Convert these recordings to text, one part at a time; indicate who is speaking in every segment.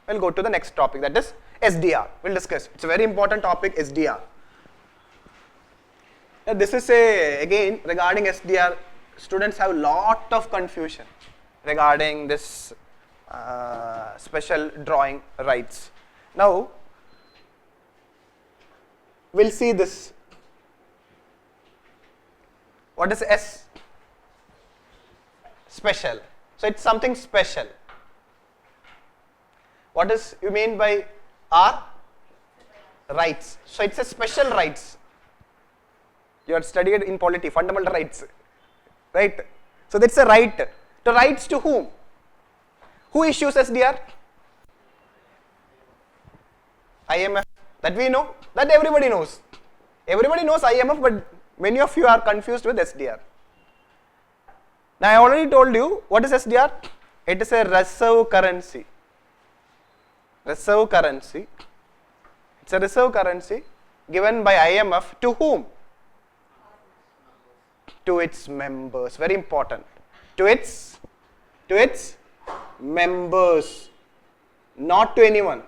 Speaker 1: we'll go to the next topic, that is SDR. We'll discuss. It's a very important topic, SDR. Now, this is again regarding SDR. Students have lot of confusion regarding this special drawing rights. Now, we'll see this. What is S? Special. So it's something special. What does you mean by R? Rights. So it's a special rights. You are studied in polity, fundamental rights, right? So that's a right. To rights to whom? Who issues SDR? IMF. That we know. That everybody knows. Everybody knows IMF, but many of you are confused with SDR. Now I already told you what is SDR. It is a reserve currency. Reserve currency. It's a reserve currency given by IMF to whom? To its members. Very important. To its members, not to anyone.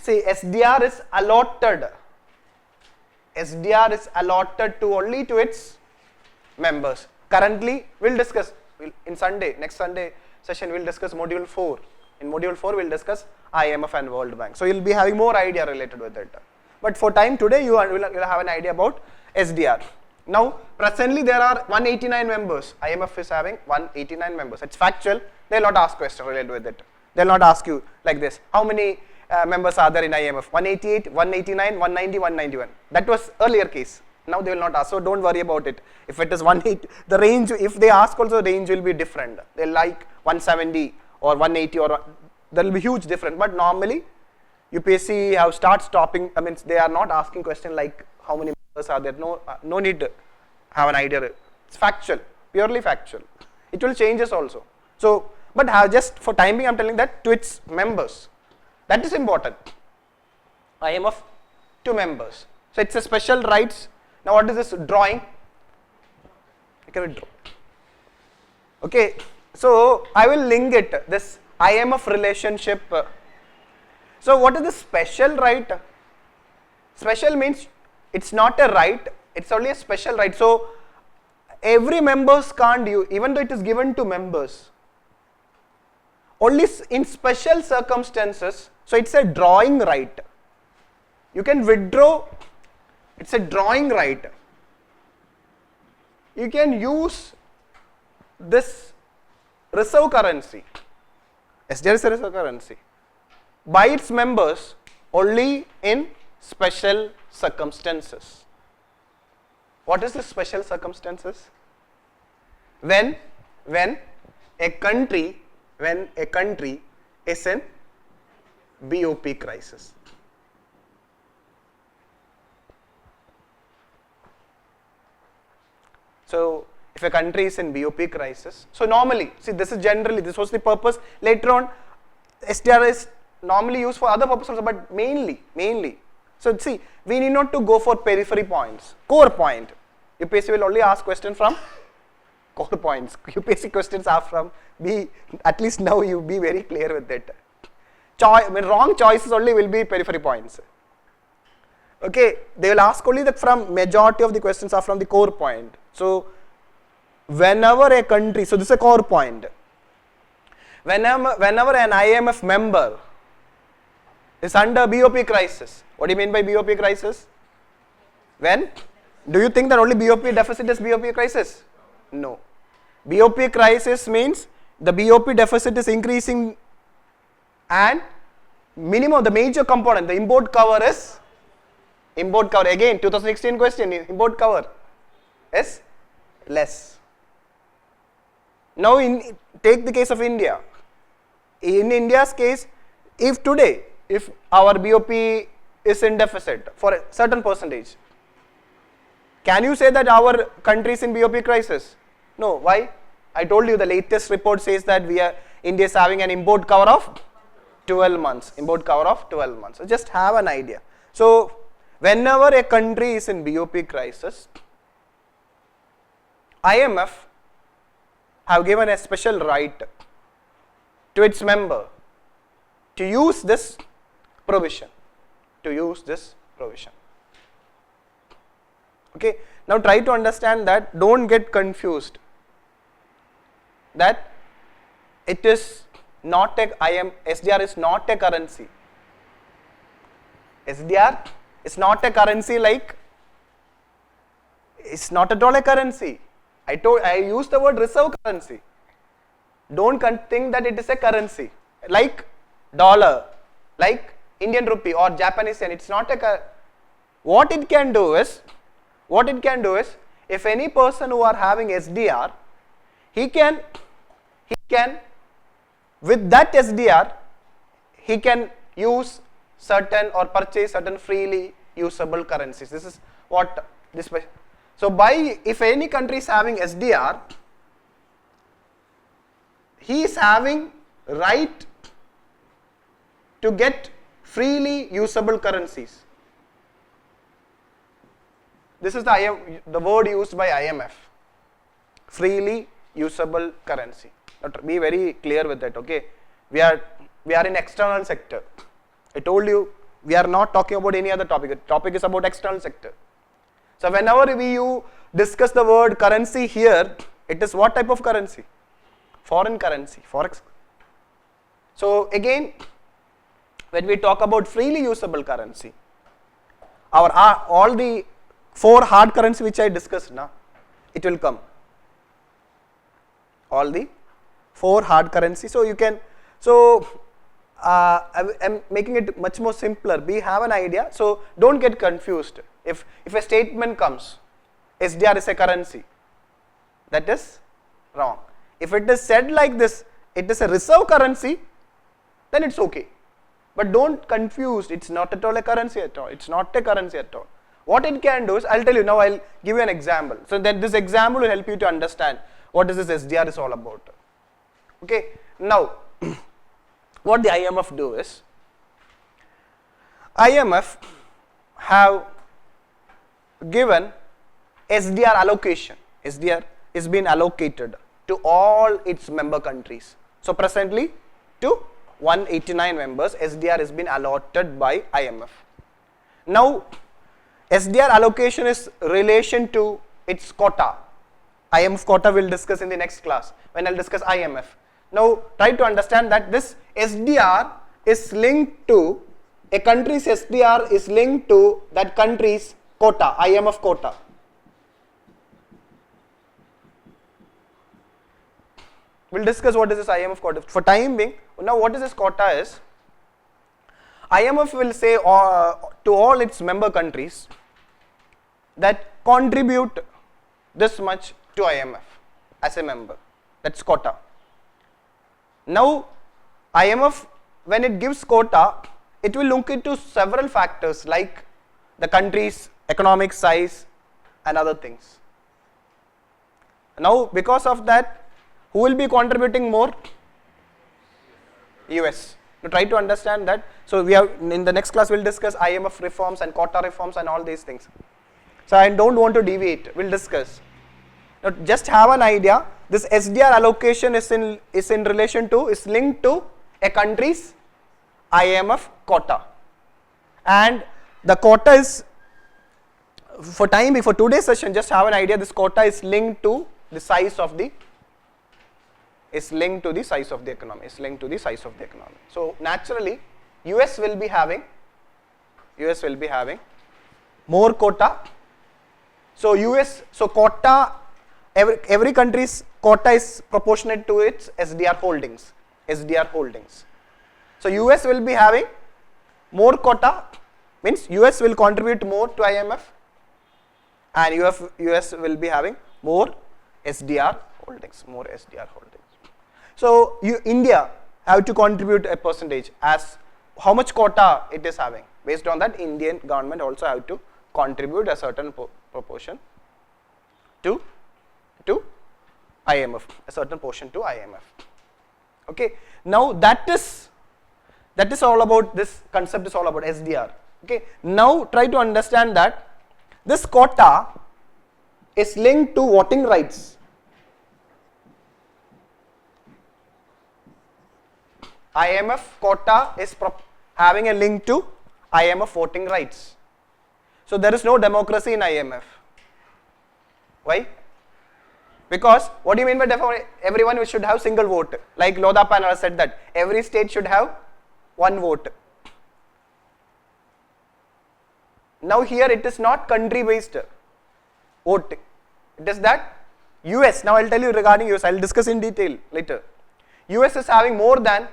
Speaker 1: See, SDR is allotted. SDR is allotted to only to its members. Currently, we'll discuss in next Sunday session we'll discuss module 4. In module 4 we'll discuss IMF and World Bank. So you'll be having more idea related with it. But for time today, you'll have an idea about SDR. Now, presently there are 189 members. IMF is having 189 members. It's factual. They'll not ask question related with it. They'll not ask you like this. How many members are there in IMF? 188, 189, 190, 191. That was earlier case. Now they will not ask. So don't worry about it. If it is 180, the range, if they ask also, the range will be different. They'll like 170 or 180 or there will be huge difference. But normally, UPSC have start stopping. I mean, they are not asking question like how many members are there. No need to have an idea. It's factual, purely factual. It will changes also. So, but just for time being, I'm telling that to its members. That is important. IMF to members. So it's a special rights. Now what is this drawing? I can draw. Okay. So I will link it. This IMF relationship. So what is the special right? Special means it's not a right. It's only a special right. So every members can't use, even though it is given to members. Only in special circumstances. So it's a drawing right. You can withdraw. It's a drawing right. You can use this reserve currency. SDR is a reserve currency by its members only in special circumstances. What is the special circumstances? When a country is in BOP crisis. So if a country is in BOP crisis, so normally, see, this is generally, this was the purpose. Later on, SDR is normally used for other purposes, but mainly. So see, we need not to go for periphery points, core point. UPSC will only ask question from core points. UPSC questions are from at least now you be very clear with it. Wrong choices only will be periphery points. Okay, they will ask only that from majority of the questions are from the core point. So whenever a country, so this is a core point. Whenever an IMF member is under BOP crisis, what do you mean by BOP crisis? When? Do you think that only BOP deficit is BOP crisis? No. BOP crisis means the BOP deficit is increasing and minimum, the major component, the import cover is, again 2016 question, import cover is less. Now take the case of India. In India's case, if our BOP is in deficit for a certain percentage, can you say that our country is in BOP crisis? No. Why? I told you the latest report says that India is having an import cover of 12 months. Import cover of 12 months. So just have an idea. So whenever a country is in BOP crisis, IMF have given a special right to its member to use this provision. Okay, now try to understand that, don't get confused that it is not a SDR is not a currency. SDR is not a currency, like it's not at all a currency. I used the word reserve currency. Don't think that it is a currency like dollar, like Indian rupee or Japanese yen. It's not a what it can do is, if any person who are having SDR, he can with that SDR he can use certain or purchase certain freely usable currencies. This is what this. So if any country is having SDR, he is having right to get freely usable currencies. This is the word used by IMF. Freely usable currency. Now be very clear with that. Okay, we are in external sector. I told you we are not talking about any other topic. The topic is about external sector. So whenever you discuss the word currency here, it is what type of currency? Foreign currency, forex. So again, when we talk about freely usable currency, all the 4 hard currency which I discussed now, it will come. All the 4 hard currency. So you can, I'm making it much more simpler. We have an idea. So don't get confused. If a statement comes, SDR is a currency, that is wrong. If it is said like this, it is a reserve currency, then it's okay. But don't confuse, it's not at all a currency at all. It's not a currency at all. What it can do is, I'll tell you now, I'll give you an example. So then this example will help you to understand what is this SDR is all about. Okay, now what the IMF do is, IMF have given SDR allocation. SDR is being allocated to all its member countries. So presently to 189 members, SDR has been allotted by IMF. Now SDR allocation is relation to its quota. IMF quota will discuss in the next class when I'll discuss IMF. Now try to understand that this SDR is linked to, a country's SDR is linked to that country's quota, IMF quota. We'll discuss what is this IMF quota. For time being, now what is this quota is, IMF will say to all its member countries that contribute this much to IMF as a member. That's quota. Now IMF, when it gives quota, it will look into several factors like the country's economic size and other things. Now because of that, who will be contributing more? US. To try to understand that. So we have, in the next class we'll discuss IMF reforms and quota reforms and all these things. So I don't want to deviate, we'll discuss. Now just have an idea, this SDR allocation is linked to a country's IMF quota. And the quota is, for today's session, just have an idea, this quota is linked to the size of the economy, So naturally, US will be having more quota. So quota, every country's quota is proportionate to its SDR holdings. So US will be having more quota, means US will contribute more to IMF, and US will be having more SDR holdings. So India have to contribute a percentage as how much quota it is having. Based on that, Indian government also have to contribute a certain proportion to IMF, a certain portion to IMF. Okay. Now that is all about, this concept is all about SDR. Okay. Now try to understand that this quota is linked to voting rights. IMF quota is having a link to IMF voting rights. So there is no democracy in IMF. Why? Because what do you mean by everyone should have single vote? Like Lodha panel has said that every state should have one vote. Now here it is not country based voting. It is that US, now I will tell you regarding US, I will discuss in detail later. US is having more than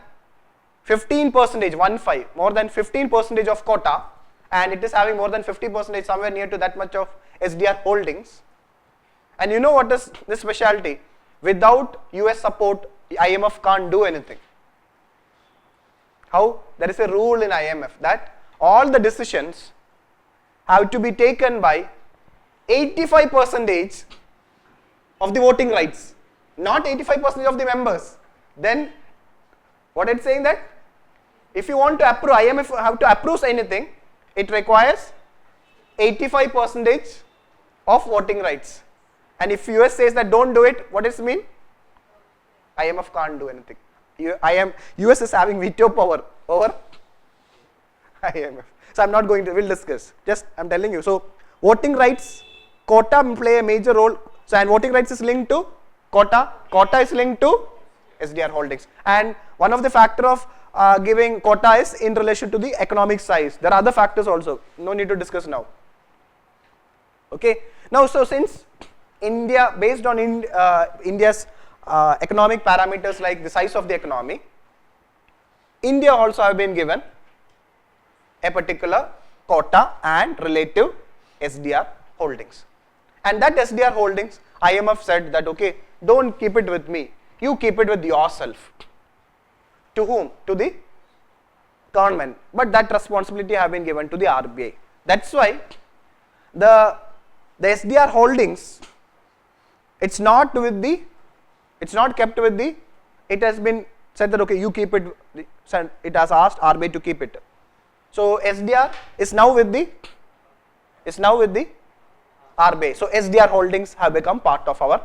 Speaker 1: 15%, more than 15% of quota, and it is having more than 50%, somewhere near to that much of SDR holdings. And you know what is the specialty? Without US support, IMF can't do anything. How? There is a rule in IMF that all the decisions have to be taken by 85% of the voting rights, not 85% of the members. Then what it's saying that if you want to approve, IMF have to approve anything, it requires 85% of voting rights. And if US says that don't do it, what does it mean? IMF can't do anything. US is having veto power over IMF. So I'm not going to, we'll discuss. Just I'm telling you. So voting rights, quota play a major role. So and voting rights is linked to quota. Quota is linked to SDR holdings. And one of the factor of giving quota is in relation to the economic size. There are other factors also. No need to discuss now. Okay. Now, so since India, based on India's economic parameters like the size of the economy, India also have been given a particular quota and relative SDR holdings. And that SDR holdings, IMF said that okay, don't keep it with me, you keep it with yourself. To whom? To the government. But that responsibility have been given to the RBI. That's why the SDR holdings, it's not kept with the, it has been said that okay, you keep it, it has asked RBI to keep it. So SDR is now with the RBI. So SDR holdings have become part of our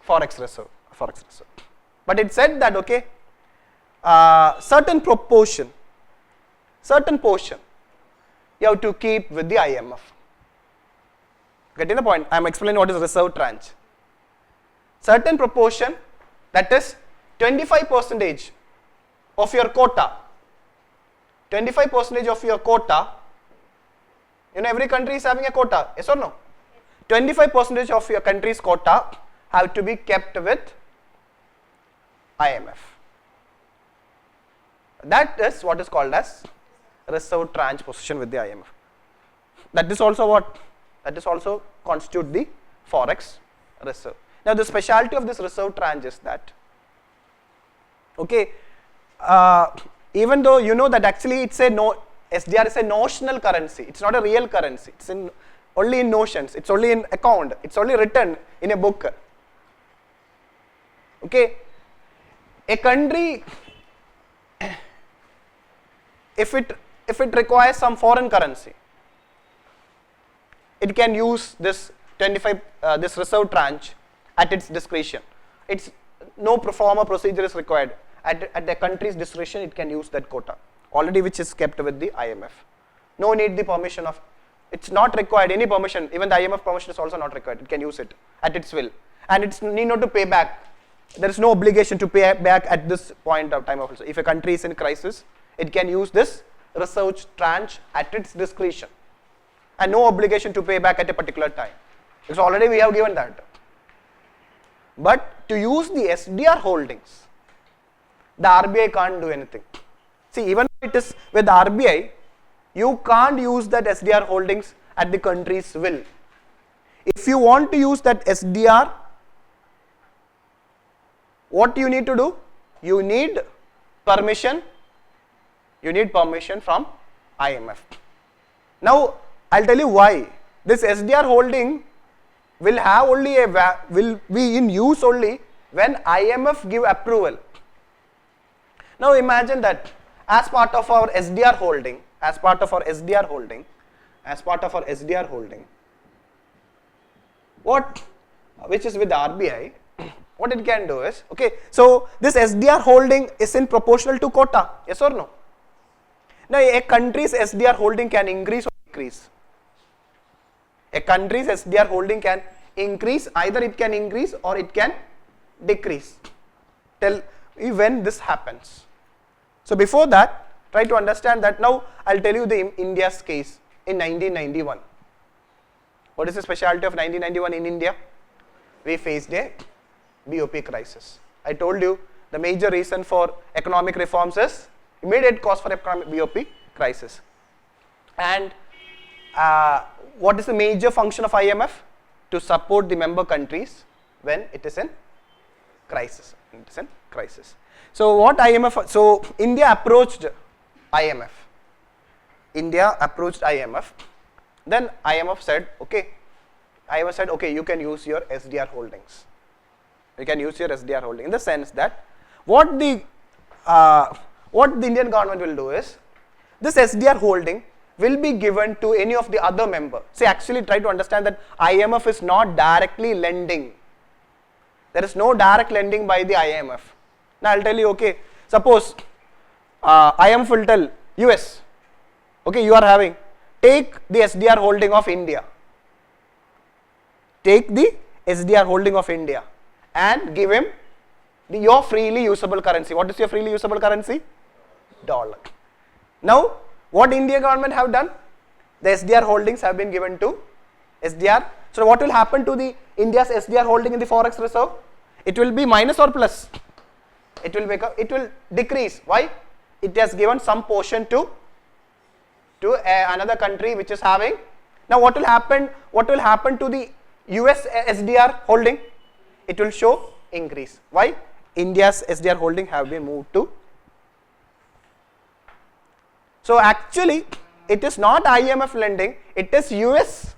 Speaker 1: forex reserve. But it said that okay, certain portion you have to keep with the IMF. Getting the point? I am explaining what is reserve tranche. Certain proportion, that is 25% of your quota. 25% of your quota, you know every country is having a quota, yes or no? 25% of your country's quota have to be kept with IMF. That is what is called as reserve tranche position with the IMF. That is also what? That is also constitute the forex reserve. Now the specialty of this reserve tranche is that, okay, even though you know that actually it's SDR is a notional currency, it's not a real currency, it's only in notions, it's only in account, it's only written in a book. Okay, a country, if it requires some foreign currency, it can use this this reserve tranche at its discretion. It's no pro forma procedure is required. At the country's discretion, it can use that quota already, which is kept with the IMF. No need the permission of. It's not required any permission. Even the IMF permission is also not required. It can use it at its will, and it's need not to pay back. There is no obligation to pay back at this point of time. Also, if a country is in crisis, it can use this reserve tranche at its discretion, and no obligation to pay back at a particular time. Because already we have given that. But to use the SDR holdings, the RBI can't do anything. See, even if it is with RBI, you can't use that SDR holdings at the country's will. If you want to use that SDR, what you need to do? You need permission. You need permission from IMF. Now, I'll tell you why. This SDR holding will have only will be in use only when IMF give approval. Now imagine that as part of our SDR holding, which is with the RBI, what it can do is, okay, so this SDR holding is in proportional to quota, yes or no? Now a country's SDR holding can increase or decrease. A country's SDR holding can increase, either it can increase or it can decrease. Tell me when this happens. So before that, try to understand that. Now I'll tell you the India's case in 1991. What is the specialty of 1991 in India? We faced a BOP crisis. I told you the major reason for economic reforms is immediate cause for economic BOP crisis. And what is the major function of IMF? To support the member countries when it is in crisis. So what IMF? So India approached IMF. Then IMF said, okay. You can use your SDR holdings. You can use your SDR holding in the sense that what the Indian government will do is, this SDR holding will be given to any of the other member. See, actually try to understand that IMF is not directly lending. There is no direct lending by the IMF. Now I'll tell you, okay, suppose IMF will tell US, okay, you are having, take the SDR holding of India. Take the SDR holding of India and give him your freely usable currency. What is your freely usable currency? Dollar. Now, what Indian government have done? The SDR holdings have been given to SDR. So what will happen to the India's SDR holding in the forex reserve? It will be minus or plus? It will decrease. Why? It has given some portion to another country which is having. Now what will happen? What will happen to the US SDR holding? It will show increase. Why? India's SDR holding have been moved to. So actually it is not IMF lending, it is US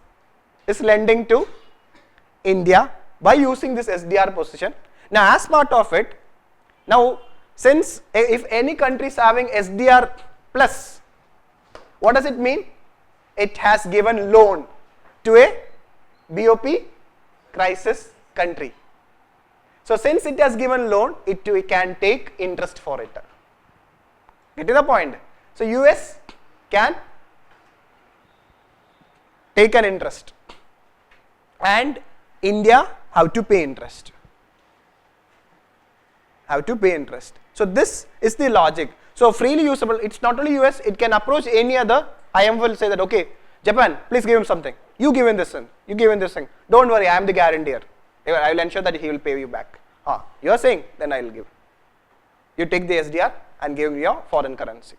Speaker 1: is lending to India by using this SDR position. Now as part of it, now since if any country is having SDR plus, what does it mean? It has given loan to a BOP crisis country. So since it has given loan, it can take interest for it. Get to the point? So US can take an interest and India have to pay interest. So this is the logic. So freely usable, it's not only US, it can approach any other. IMF will say that, okay, Japan, please give him something. You give him this thing. Don't worry, I am the guarantor. I will ensure that he will pay you back. You are saying, then I will give. You take the SDR and give me your foreign currency.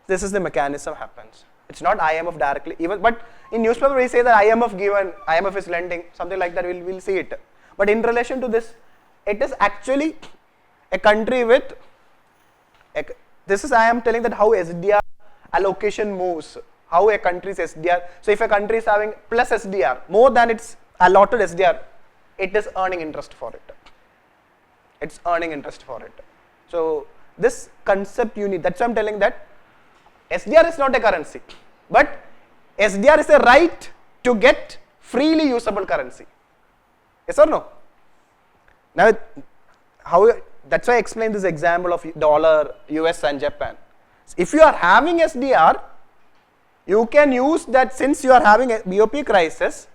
Speaker 1: This is the mechanism happens. It's not IMF directly, even, but in newspaper we say that IMF is lending, something like that, we'll see it. But in relation to this, it is actually a country with, this is, I am telling that how SDR allocation moves, how a country's SDR, so if a country is having plus SDR, more than its allotted SDR, it is earning interest for it. So this concept you need, that's why I am telling that SDR is not a currency, but SDR is a right to get freely usable currency. Yes or no? Now, that's why I explained this example of dollar, US and Japan. If you are having SDR, you can use that, since you are having a BOP crisis,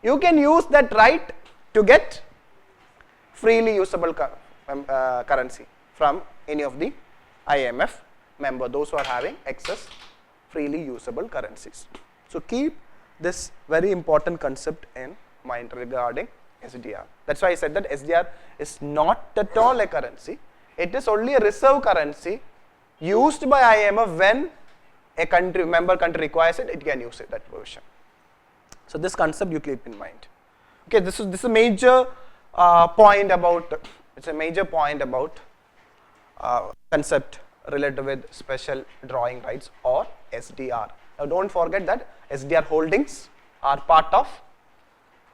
Speaker 1: you can use that right to get freely usable currency from any of the IMF member, those who are having excess freely usable currencies. So keep this very important concept in mind regarding SDR. That's why I said that SDR is not at all a currency. It is only a reserve currency used by IMF when a member country requires it, it can use it, that version. So this concept you keep in mind. Okay, this is a major point about, concept related with special drawing rights or SDR. Now don't forget that SDR holdings are part of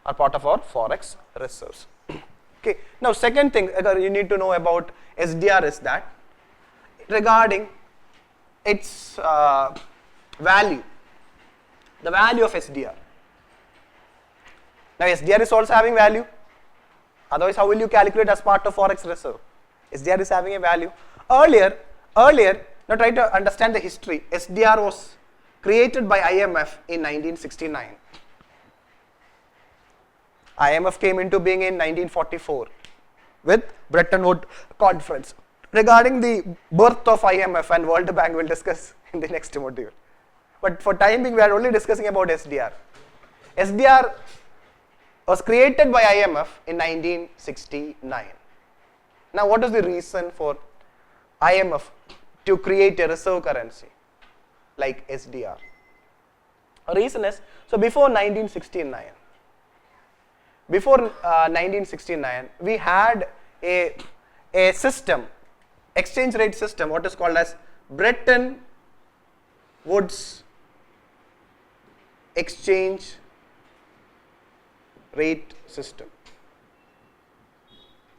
Speaker 1: our forex reserves. Okay. Now second thing you need to know about SDR is that regarding its value, the value of SDR. Now SDR is also having value. Otherwise, how will you calculate as part of forex reserve? SDR is having a value. Earlier, now try to understand the history. SDR was created by IMF in 1969. IMF came into being in 1944 with Bretton Woods Conference. Regarding the birth of IMF and World Bank, we'll discuss in the next module. But for time being, we are only discussing about SDR. SDR was created by IMF in 1969. Now, what is the reason for IMF to create a reserve currency like SDR? The reason is, so before 1969, we had a system, exchange rate system, what is called as Bretton Woods exchange rate system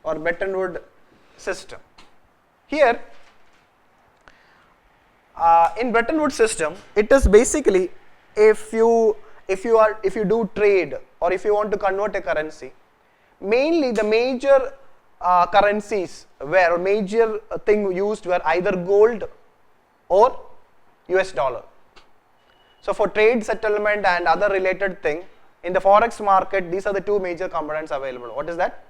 Speaker 1: or Bretton Woods system. Here, in Bretton Woods system, it is basically if you do trade or if you want to convert a currency, mainly the major currencies were, or major thing used were either gold or US dollar. So for trade settlement and other related thing, in the forex market, these are the two major components available. What is that?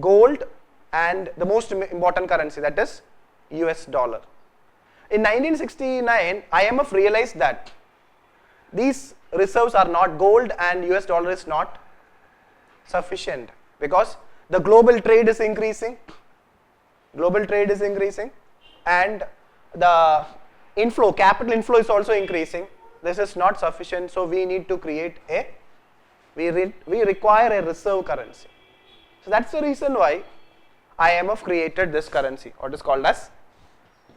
Speaker 1: Gold and the most important currency, that is US dollar. In 1969, IMF realized that these reserves are not, gold and US dollar is not sufficient because the global trade is increasing, and the inflow, capital inflow is also increasing. This is not sufficient, so we need to create we require a reserve currency. So that's the reason why IMF created this currency, what is called as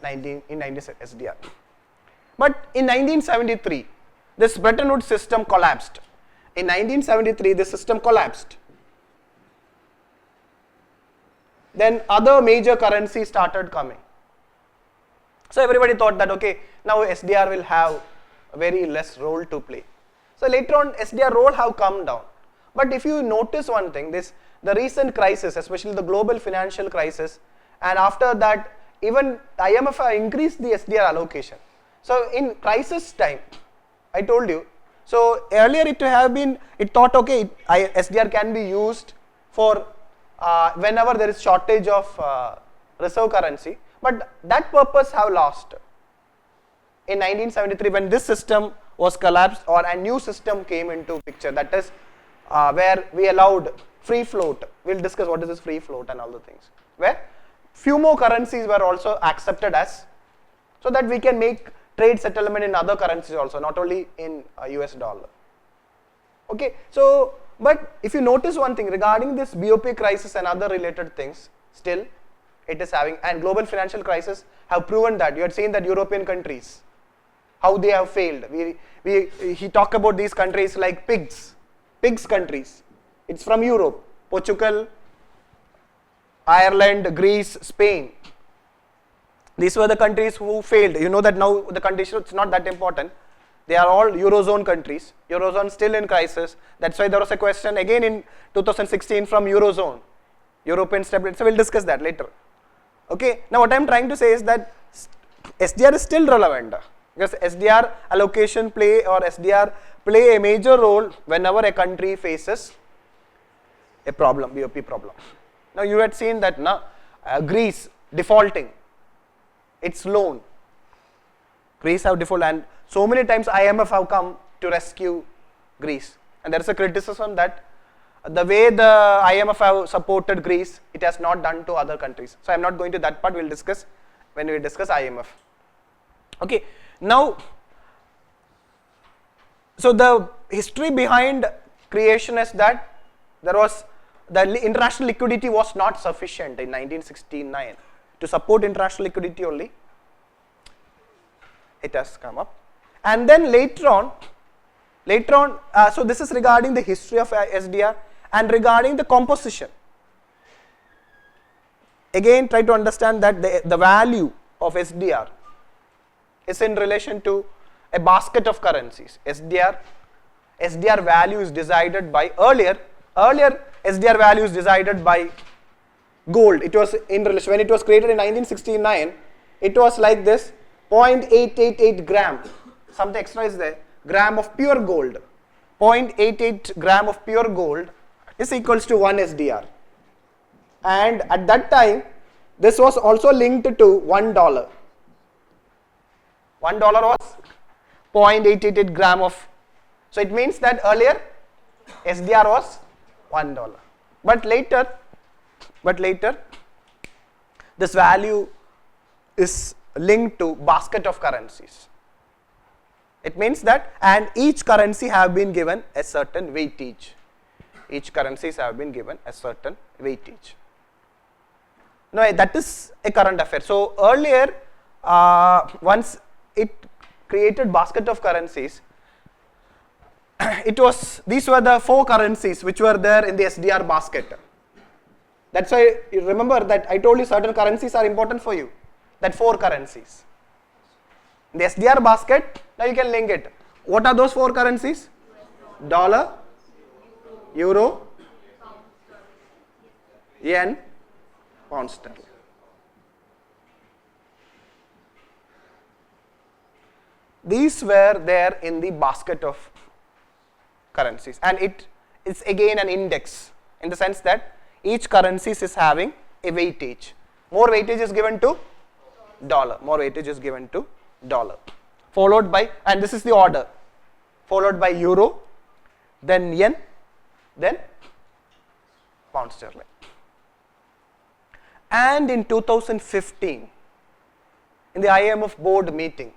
Speaker 1: SDR. But in 1973, this Bretton Woods system collapsed. In 1973, the system collapsed. Then other major currencies started coming. So everybody thought that, okay, now SDR will have very less role to play. So later on, SDR role have come down. But if you notice one thing, the recent crisis, especially the global financial crisis, and after that, even IMF have increased the SDR allocation. So in crisis time, I told you, so earlier it thought, okay, SDR can be used for whenever there is shortage of reserve currency, but that purpose have lost. In 1973, when this system was collapsed, or a new system came into picture, that is where we allowed free float. We'll discuss what is this free float and all the things, where few more currencies were also accepted as, so that we can make trade settlement in other currencies also, not only in US dollar. Okay, so but if you notice one thing regarding this BOP crisis and other related things, still it is having, and global financial crisis have proven that. You had seen that European countries, how they have failed. He talked about these countries like pigs countries. It's from Europe, Portugal, Ireland, Greece, Spain. These were the countries who failed. You know that now the condition is not that important. They are all Eurozone countries. Eurozone still in crisis. That's why there was a question again in 2016 from Eurozone, European stability. So we'll discuss that later. Okay. Now what I'm trying to say is that SDR is still relevant because SDR allocation SDR play a major role whenever a country faces a problem, BOP problem. Now you had seen that Greece defaulting its loan. Greece have defaulted, and so many times IMF have come to rescue Greece. And there is a criticism that the way the IMF have supported Greece, it has not done to other countries. So I am not going to that part. We'll discuss when we discuss IMF. Okay. Now, so the history behind creation is that there was the international liquidity was not sufficient in 1969 to support international liquidity only. It has come up, and then later on, so this is regarding the history of SDR and regarding the composition. Again, try to understand that the value of SDR is in relation to a basket of currencies. SDR value is decided by, earlier Earlier, SDR value is decided by gold. It was in relation, when it was created in 1969, it was like this, 0.888 gram, something extra is there, gram of pure gold. 0.88 gram of pure gold is equals to 1 SDR. And at that time, this was also linked to $1. $1 was 0.888 gram of, so it means that earlier SDR was $1. But later, this value is linked to basket of currencies. It means that, and each currency have been given a certain weightage. Each currencies have been given a certain weightage. No, that is a current affair. So earlier, once it created basket of currencies, these were the 4 currencies which were there in the SDR basket. That's why you remember that I told you certain currencies are important for you. That 4 currencies. In the SDR basket, now you can link it. What are those 4 currencies? Dollar, euro, yen, pound sterling. These were there in the basket of currencies, and it's again an index in the sense that each currency is having a weightage. More weightage is given to dollar. More weightage is given to dollar. Followed by, and this is the order, followed by euro, then yen, then pound sterling. And in 2015, in the IMF board meeting,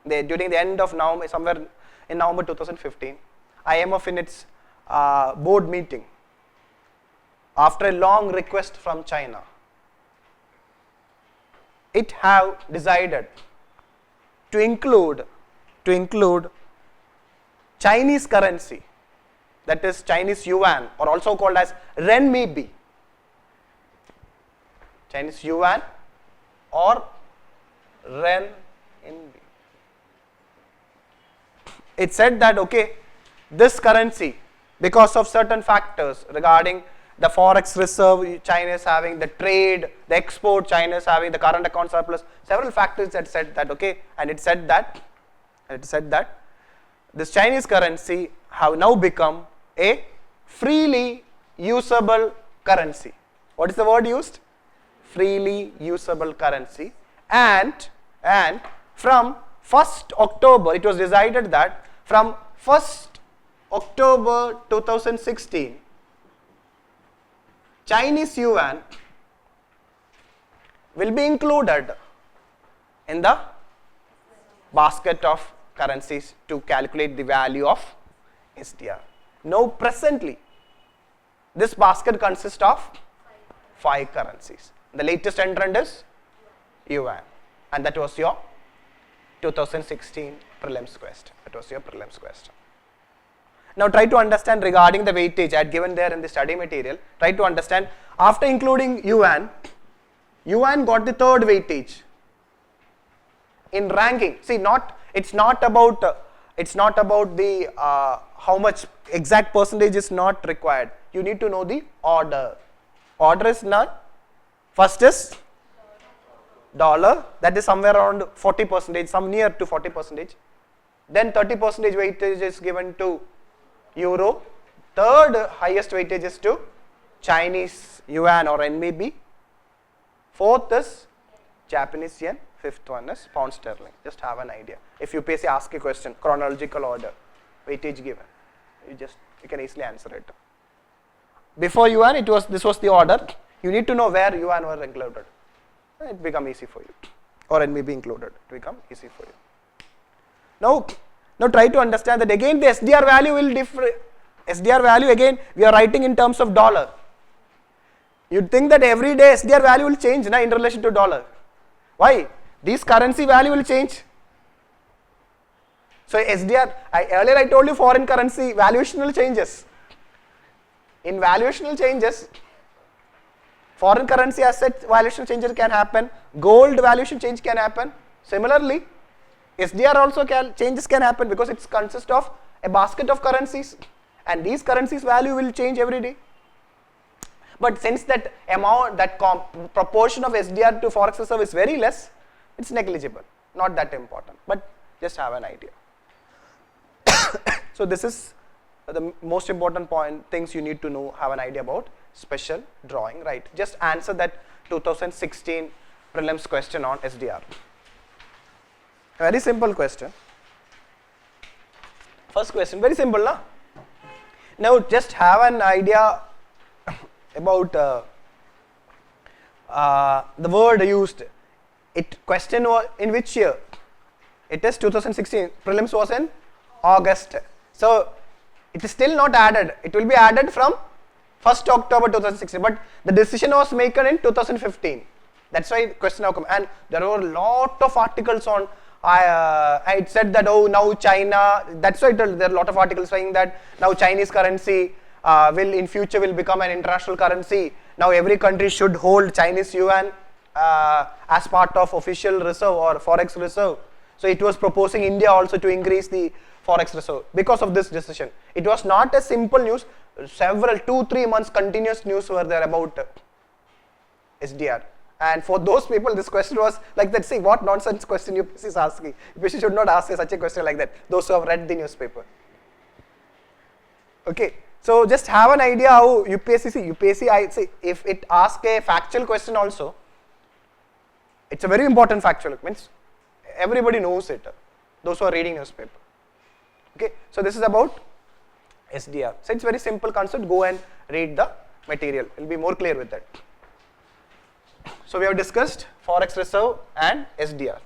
Speaker 1: during the end of November, somewhere in November 2015, IMF in its board meeting, after a long request from China, it have decided to include Chinese currency, that is Chinese yuan, or also called as renminbi. Chinese yuan or renminbi. It said that, okay, this currency, because of certain factors regarding the forex reserve China is having, the trade, the export China is having, the current account surplus, several factors that said that, okay, and it said that this Chinese currency have now become a freely usable currency. What is the word used? Freely usable currency. And from 1st October, it was decided that from 1st October 2016, Chinese yuan will be included in the basket of currencies to calculate the value of SDR. Now presently, this basket consists of 5 currencies. The latest entrant is yuan, and that was your 2016 prelims question. That was your prelims question. Now try to understand regarding the weightage I had given there in the study material. Try to understand, after including yuan got the 3rd weightage in ranking. See, it's not about the how much exact percentage is not required. You need to know the order. Order is not, first is dollar, that is somewhere around 40%, some near to 40%. Then 30% weightage is given to euro. 3rd highest weightage is to Chinese yuan or renminbi. 4th is Japanese yen. 5th one is pound sterling. Just have an idea. If UPSC asks a question, chronological order, weightage given, you can easily answer it. Before yuan, this was the order. You need to know where yuan were included. It become easy for you, or renminbi included. It become easy for you. Now try to understand that again the SDR value will differ. SDR value again we are writing in terms of dollar. You'd think that every day SDR value will change in relation to dollar. Why? These currency value will change. So SDR, earlier I told you foreign currency valuational changes. In valuational changes, foreign currency asset valuation changes can happen, gold valuation change can happen. Similarly, SDR also changes can happen because it consists of a basket of currencies, and these currencies value will change every day. But since that amount, that proportion of SDR to forex reserve is very less, it's negligible, not that important, but just have an idea. So this is the most important point, things you need to know, have an idea about special drawing, right? Just answer that 2016 prelims question on SDR. Very simple question. First question, very simple, na? Now just have an idea about the word used. Question was in which year? It is 2016. Prelims was in August. So it is still not added. It will be added from 1st October 2016. But the decision was made in 2015. That's why question now come. And there were a lot of articles on. I said that now China. That's why there are a lot of articles saying that now Chinese currency will in future will become an international currency. Now every country should hold Chinese yuan as part of official reserve or forex reserve. So it was proposing India also to increase the forex reserve because of this decision. It was not a simple news. Several 2-3 months continuous news were there about SDR. And for those people, this question was like that. See what nonsense question UPSC is asking. UPSC should not ask such a question like that. Those who have read the newspaper. Okay. So just have an idea how UPSC, I say, if it asks a factual question also, it's a very important factual, means everybody knows it, those who are reading newspaper. Okay, so this is about SDR. So it's very simple concept, go and read the material, it will be more clear with that. So we have discussed forex reserve and SDR.